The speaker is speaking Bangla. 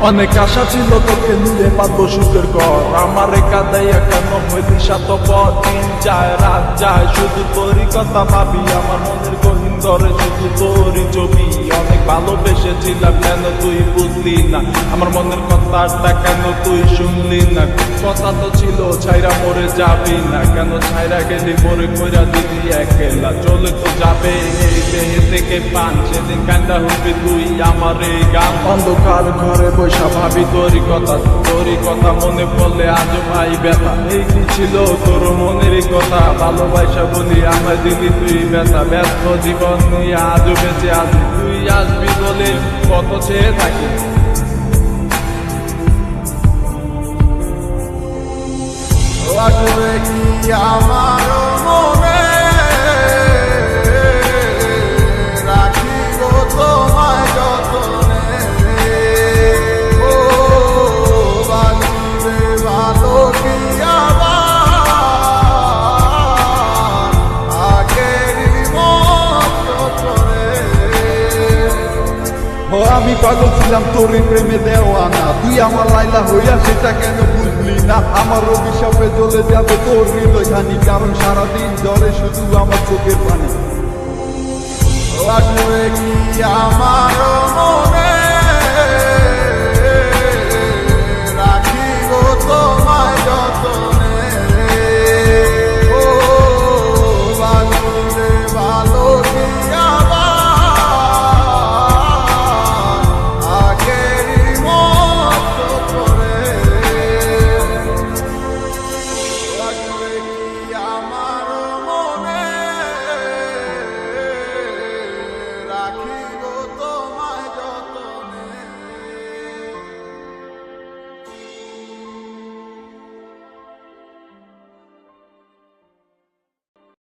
অনেক আশা ছিল তোকে নিয়ে পাতবো সুখের ঘর, আমারে কাঁদাইয়া কেন হইলি স্বার্থপর। দিন যায় রাত যায় শুধু তোরই কথা ভাবি, আমার মনের গহীন ধরে শুধু তোরই ছবি। অনেক ভালোবেসেছিলাম কেন তুই বুঝলি না, আমার মনের কথাটা কেন তুই শুনলি না। কথা তো ছিল ছাইরা মরে যাবি না, কেন ছাইরা গেলি মরে কইরা দিদি একলা। চলে তো যাবে এই দেহে থেকে পান, সেদিন কান্দা হবি তুই আমার এই গান। অন্ধকার ঘরে বৈশা ভাবি তোরই কথা মনে পড়লে আজও ভাই ব্যথা। এই কি ছিল তোর মনেরই কথা, ভালোবাসা বলি আমার দিলি তুই ব্যথা। ব্যস্ত জীবন নিয়ে আজও বেঁচে আছি, তুই আসবি বলে কত চেয়ে থাকি। লাগবে কি আমার মনে, রাখিব তোমায় যতনে। ও বাঁচিবে ভালো কি আবার আগেরই মতো করে। ও আমি পাগল ছিলাম তোরই প্রেমে দেওয়ানা, তুই আমার লাইলা হইয়া সেটা কেন বুঝলি না। আমার অভিশাপে চলে যাবে তোর হৃদয়খানি, কারণ সারাদিন জ্বরে শুধু আমার চোখের পানি। লাগবে কি আমার মনে,